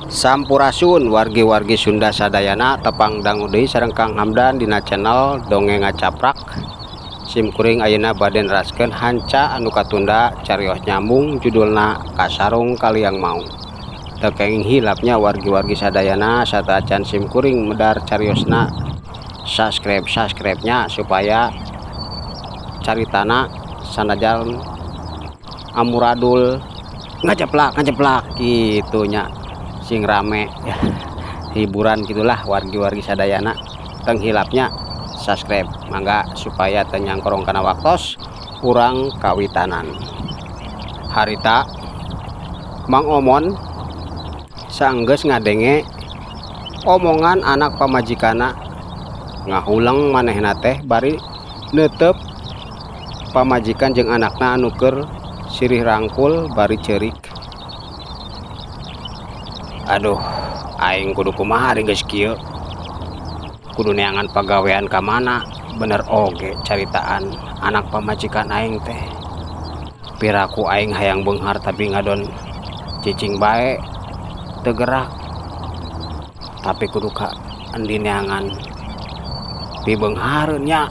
Sampurasun wargi-wargi Sunda sadayana tepang dangu deui sareng Kang Hamdan dina channel Dongeng Ngacaprak. Simkuring ayeuna bade neraskeun hanca anu katunda cariyos nyambung judulna Kasarung Kaliang Maung. Teu kenging hilapnya wargi-wargi sadayana sataacan simkuring medar cariyosna subscribe-nya supaya caritana sanajan amuradul ngajeplak gitunya sing rame ya, hiburan gitulah wargi-wargi sadayana teng hilapnya subscribe mangga supaya tenyangkorong kana waktos urang kawitanan. Harita Mang Omon saenggeus ngadenge omongan anak pamajikana ngahuleng manehna teh bari neuteup pamajikan jeung anakna anu keur sirih rangkul bari ceurik. Aduh, aing kudu kumaha geus kieu? Kudu neangan pagawean ka mana? Bener oge caritaan anak pamajikan aing teh. Piraku aing hayang beunghar tapi ngadon cicing bae teu gerak. Tapi kudu ka endi neangan pibeunghareun nya.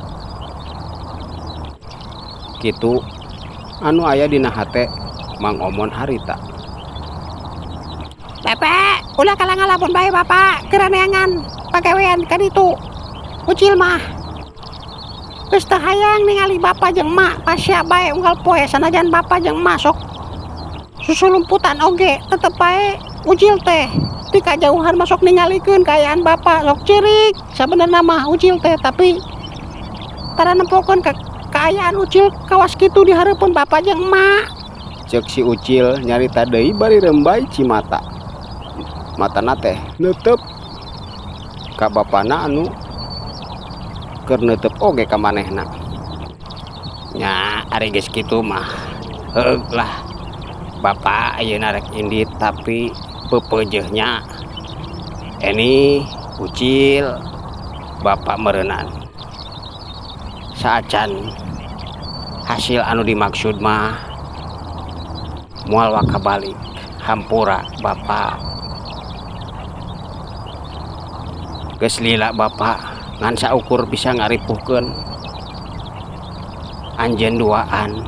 Kitu anu aya dina hate Mang Omon harita. Bapak, ulah kalang ngalamun bae bapak, keraneangan pagawean ka ditu. Ucil mah geus teu hayang ningali bapak jeung mak pasya bae unggal poe sanajan bapak jeung mak sok susulumputan oge tetep bae Ucil teh di kajauhan masuk ningalikeun kaayaan bapak sok ceurik sabenerna mah Ucil teh tapi tara nempokeun kaayaan Ucil kawas kitu di hareupeun bapak jeung mak. Cek si Ucil nyarita deui bari rembay cimata. Matana teh neuteup ka bapana anu keur neuteup oge ka manehna. Nya ari geus kitu mah heug lah bapak ayeuna rek indit tapi pepeujeuhnya ini Ucil bapak meureunnan. Saacan hasil anu dimaksud mah moal wakabalik hampura bapak. Geus lila bapak ngan saukur bisa ngaripuhkeun anjeun duaan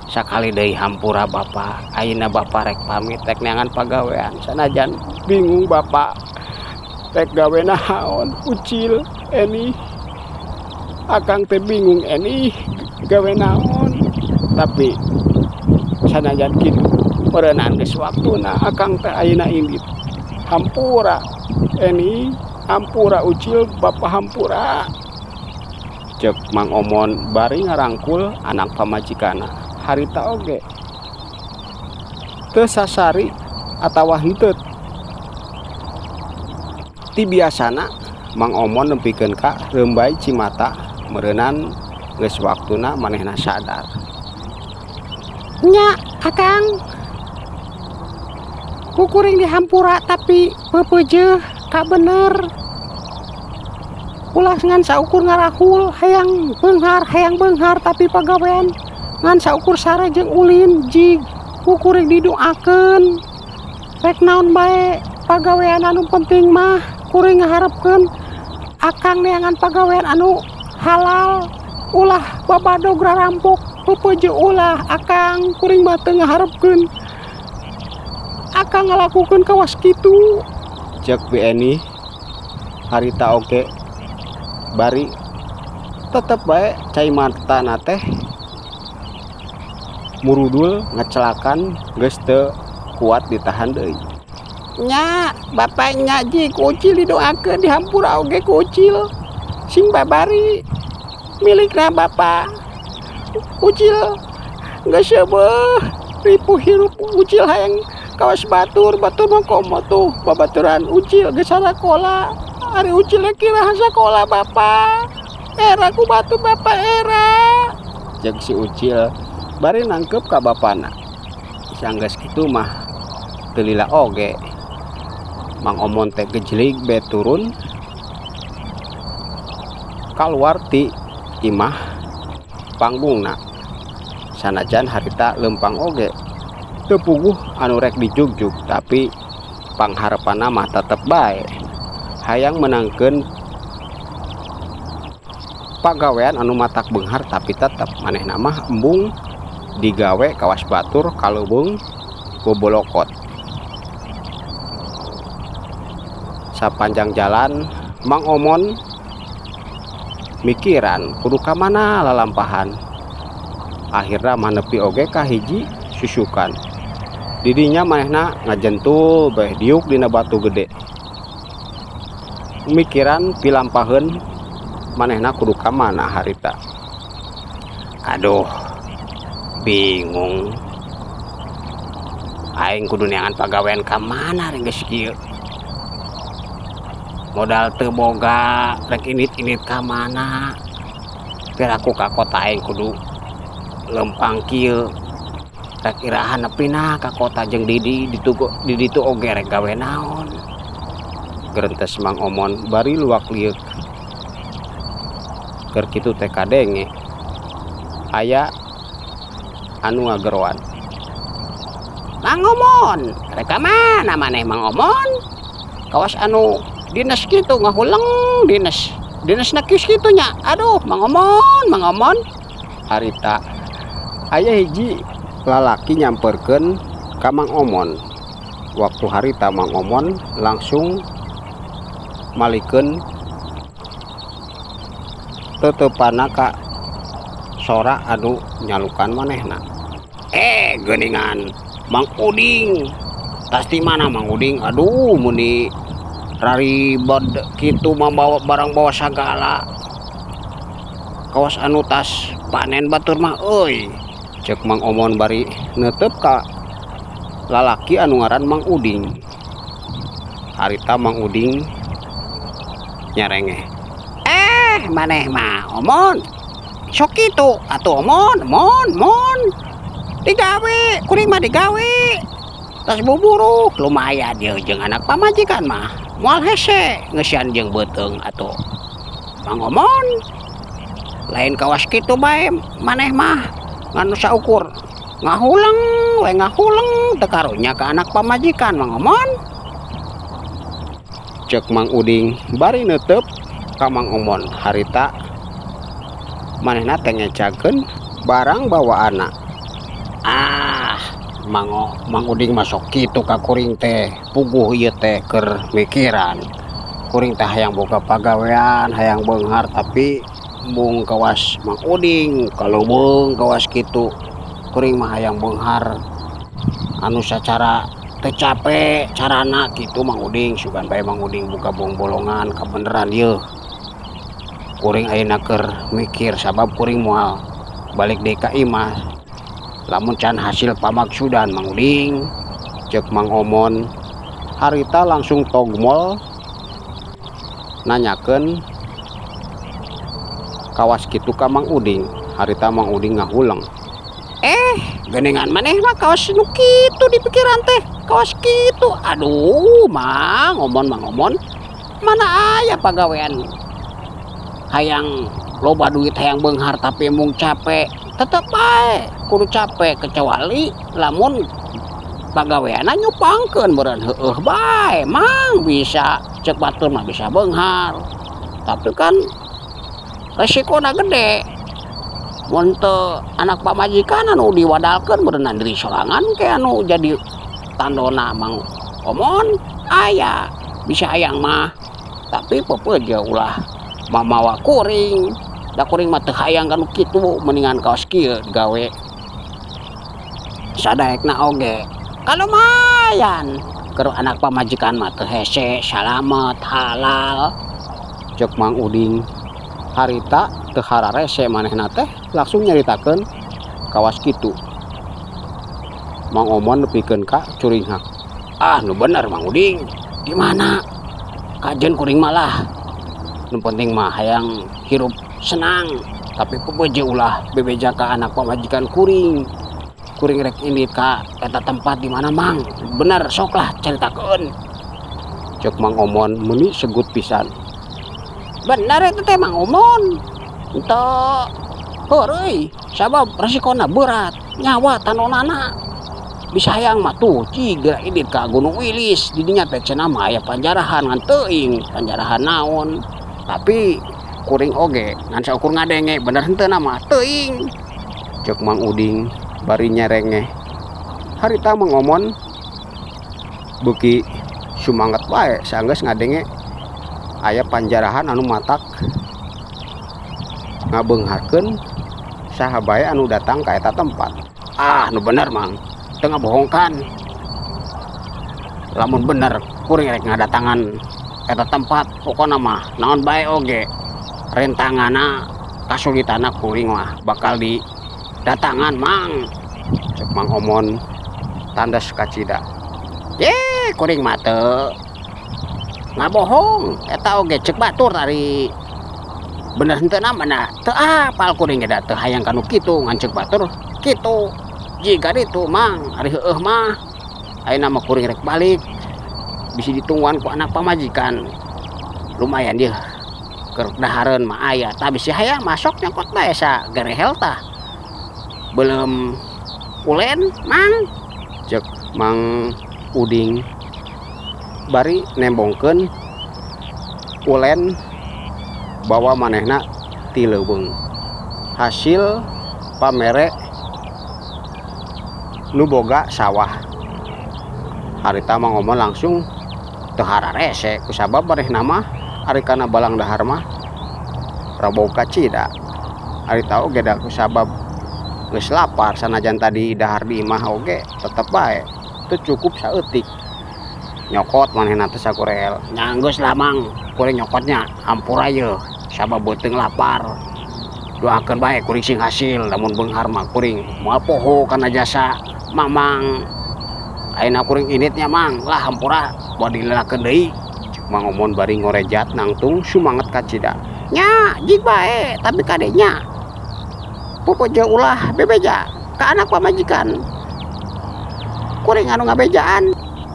sakali deui hampura bapak. Ayeuna bapak rek pamit rek neangan pagawean sanajan bingung bapak rek gawe naon. Ucil eni akang teh bingung eni gawe naon tapi sanajan kitu meureunnan geus waktuna akang teh ayeuna indit hampura eni hampura Ucil bapak hampura. Cek Mang Omon bari ngarangkul anak pamajikana harita oge teu sasari atawa henteu ti biasana Mang Omon nempikeun ka rembay cimata meureunnan geus waktuna manehna sadar. Nya akang kukuring dihampura tapi pepeujeuh ka bener. Ulah ngan saukur ngarahul hayang beunghar tapi pagawean ngan saukur sare jeung ulin jig kukuring didoakeun rek naon bae pagawean anu penting mah kuring ngaharepkeun akang neangan pagawean anu halal. Ulah babadog rarampok pepeujeuh ulah akang kuring mah teu ngaharepkeun akang ngalakukeun kawas kitu. Cek BNI harita oge bari tetep bae cai matana teh murudul ngecelakan geus teu kuat ditahan deui. Nya bapaknya ji ku Ucil didoakeun dihampura oge ku Ucil sing babari milikna bapak. Ucil geus seubeuh ripuh hirup Ucil hayang kawas batur mah komo tuh babaturan Ucil geus sakola. Ari Ucil kira sakola bapak era ku batu bapak era. Cek si Ucil bari nangkep ka bapana. Sanggeus kitu mah teu lila oge Mang Omon teh gejlig be turun kaluar ti imah panggungna sanajan harita lempang oge teu puguh anu rek dijugjug tapi pangharepan mah tetep bae hayang menangkeun pagawean anu matak beunghar, tapi tetep manehna mah embung digawe kawas batur kaleubeung bobolokot. Sapanjang jalan Mang Omon mikiran kudu ka mana lalampahan. Akhirna manepi oge ka hiji susukan. Didinya manehna ngajentul bae diuk dina batu gede. Mikiran pilampaheun manehna kudu ka mana harita. Aduh, bingung. Aing kudu neangan pagawean ka mana geus kieu. Modal teu boga, rek init-init ka mana. Piraku ka kota aing kudu lempang kieu. Rek irahan nepina ka kota jeung di ditu oge rek gawe naon. Gerentes Mang Omon bari luak liuk. Keur kitu teh kadenge aya anu ngageroan. Mang Omon, rek ka mana maneh Mang Omon? Kawas anu dinas kitu ngahuleng dinas na kitu nya. Aduh Mang Omon. Harita aya hiji lalaki nyamperkeun ka Mang Omon. Waktu harita Mang Omon langsung malikeun tetepana ka sora anu nyalukan manehna. Geuningan Mang Uding. Tas di mana Mang Uding? Aduh muni raribet kitu membawa barang bawa sagala. Kawas anu tas panen batur mah euy. Cek Mang Omon bari neuteup ka lalaki anu ngaran Mang Uding. Harita Mang Uding nyarengeh. Maneh mah Omon. Sok kitu atuh Omon. Digawe, kuring mah digawe. Tas buburu lumayan dia jeung anak pamajikan mah. Moal hese ngeusian jeung beuteung atuh. Mang Omon. Lain kawas kitu bae maneh mah nganu saukur. Ngahuleng teu karunya ka anak pamajikan Mang Omon. Cek Mang Uding bari neuteup ka Mang Omon. Harita manehna teh ngecakeun barang bawaanna. Mang Uding masuk kitu ka kuring teh puguh ieu teh keur mikiran. Kuring teh hayang boga pagawean, hayang beunghar, tapi mung kawas Mang Uding kalau beung kawas kitu. Kuring mah hayang beunghar anu sacara teu capek carana kitu Mang Uding. Sugan bae Mang Uding buka bolongan kabeneran ieu. Kuring ayeuna keur mikir sabab kuring moal balik DKI mah lamun can hasil pamaksudan Mang Uding. Cek Mang Omon. Harita langsung togmol nanyakeun kawas kitu ka Mang Uding. Harita Mang Uding ngahuleng. Geuningan maneh mah kawas nu kitu di pikiran teh. Kawas kitu. Aduh Mang Omon. Mana aya pagawean hayang loba duit hayang beunghar tapi mung capek. Tetep bae kudu capek kecuali lamun pagaweana nyupangkeun beureun heueuh bae Mang bisa cek batur mah bisa beunghar. Tapi kan resikona gede. Mun teu anak pamajikan anu diwadalkeun beureunan diri sorangan ke anu jadi tandona Mang Omon aya bisa hayang mah. Tapi peupeut ulah mamawa kuring. Da kuring mah teu hayang kanu kitu, mendingan kaos kieu gawe. Sadaekna oge kalumayan keur anak pamajikan mah teu hese, salamet, halal. Cek Mang Uding. Harita teu hararese manehna teh langsung nyaritakeun kawas kitu. Mang Omon nepikeun ka curinghak. Nu bener Mang Uding. Di mana? Kajen kuring malah. Nu penting mah hayang hirup senang, tapi pebeje ulah bebeja ka anak pamajikan kuring. Kuring rek indit ka eta tempat di mana Mang. Bener sok lah caritakeun. Cek Mang Omon meuni segut pisan. Bener eta teh Mang Omon. Henteu heureui sabab resikona berat, nyawa tanonana. bisa hayang mah tuh ciga ini ka Gunung Wilis didinya teh cenah mah aya panjarahan ngan teuing panjarahan naon tapi kuring oge ngan saukur ngadenge bener henteu nama teuing cek Mang Uding bari nyerengeh harita mangomon beuki sumanget wae saenggeus ngadenge aya panjarahan anu matak ngabeungharkeun saha bae anu datang ka eta tempat. Nu bener Mang teu ngabohongkan lamun bener kuring rek ngadatangan eta tempat pokona mah naon bae oge rentangana kasulitana kuring mah bakal didatangan Mang cek Mang Omon tandas kacida kuring mah teu ngabohong eta oge cek batur tadi bener henteu namana teu apal kuring ge da teu hayang kanu kitu ngan cek batur kitu jika ditu Mang ari heueuh mah ayeuna mah kuring rek balik bisi ditungguan ku anak pamajikan lumayan dia keur dahareun mah aya tah bisi hayang masok nyangkot bae sa gerehel tah belum ulen Mang cek Mang Uding bari nembongkeun ulen bawa manehna ti leuweung hasil pamere nu boga sawah harita Mang Omon langsung teu hararese kusabab manehna mah ari kana balang dahar mah rabau kacida harita oge da kusabab geus lapar sanajan tadi dahar di imah oge tetep bae teu cukup saeutik nyokot manehna teh sakurel nyanggeus lah Mang kuring nyokotnya hampura ye sabab beuteung lapar doakeun bae kuring sing hasil lamun beunghar mah kuring moal poho kana jasa Mamang ayeuna kuring initnya Mang lah hampura moal dilelakeun deui cek Mang Omon bari ngorejat nangtung sumanget kacida nya jig bae tapi kadenya popoje ulah bebeja ka anak pamajikan kuring anu ngabejaan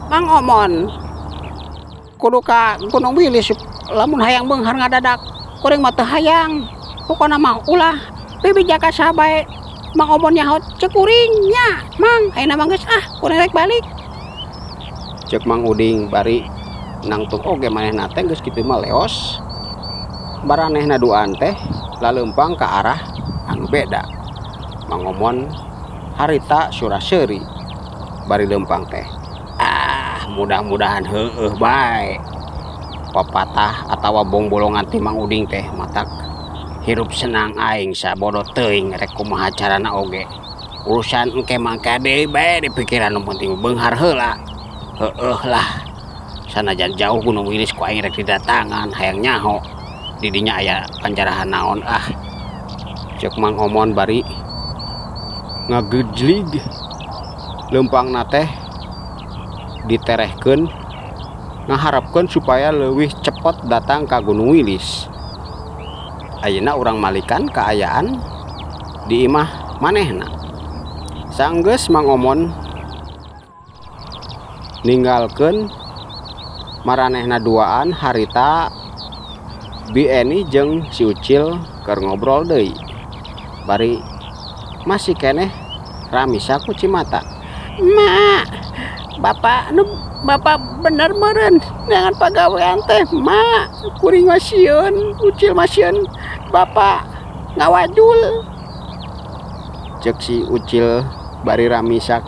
Mang Omon kudu ka Gunung Wilis lamun hayang beunghar ngadadak kuring mah teu hayang pokona mah ulah bebeja ka saha bae Mang Omon nyaho cek kuring nya Mang ayeuna mah geus kuring rek balik cek Mang Uding bari nangtung oge manehna teh geus kitu mah leos baranehna duaan teh laleumpang ka arah anu beda Mang Omon harita suraseuri bari leumpang teh mudah-mudahan heueuh bae papatah atawa bongbolongan ti Mang Uding teh matak hirup senang aing sabodo teuing rek kumaha carana oge urusan engke mangka deui bae di pikiran nu penting beunghar heula heueuh lah sanajan jauh Gunung Wilis ku aing rek didatangan hayang nyaho di dinya aya panjarahan naon cek Mang Omon bari ngagejlig leumpangna teh diterehkeun ngaharapkeun supaya leuwih cepet datang ka Gunung Wilis ayeuna urang malikan kaayaan di imah manehna saenggeus Mang Omon ninggalkeun maranehna duaan harita Bieni jeung si Ucil keur ngobrol deui bari masih keneh ramisa ku Cimata mak Bapak bener meureun dengan pagawean teh mak kuring masieun Ucil masieun Bapak ngawajul cek si Ucil bari ramisak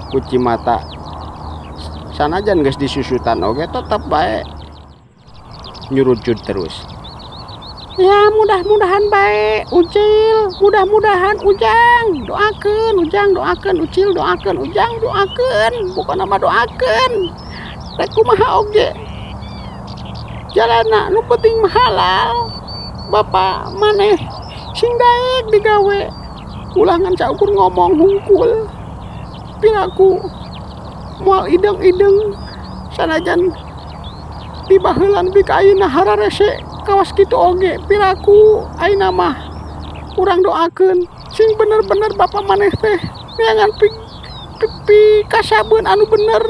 ku Cimata sanajan geus disusutan oge tetep bae nyurucut terus ya mudah-mudahan bae Ucil mudah-mudahan Ujang doakeun Ucil doakeun Ujang doakeun pokona mah doakeun rek kumaha oge jalana nu penting mah halal Bapak maneh sing daek digawe ulangan caukur ngomong hungkul piraku moal ideng-ideng sanajan dibaheulan bi ka ayeuna hararese kawas kitu oge piraku ayeuna mah urang doakeun sing bener-bener Bapak maneh teh neangan pi kasabeun anu bener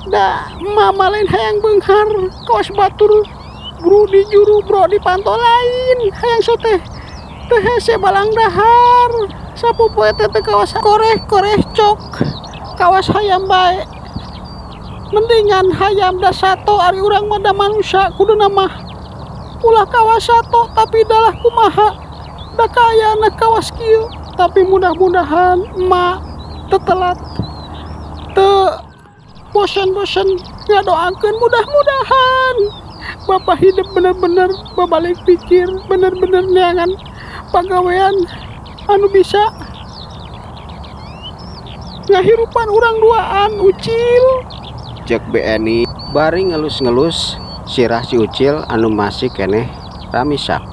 da mama lain hayang beunghar kawas batur bro di juru bro di panto lain hayang soteh teh hese balang dahar sapupu teh kawas koreh cok kawas hayam bae mendingan hayam da sato ari urang mah da manusia kudu nama ulah kawas sato tapi dalah kumaha da kaya na kawas kieu tapi mudah-mudahan emak tetelat bosan-bosan ngadoakeun mudah-mudahan bapak hidup bener-bener babalik pikir bener-bener neangan pagawean anu bisa ngahirupan urang duaan Ucil Cek BNI bari ngelus-ngelus sirah si Ucil anu masih keneh ramisak.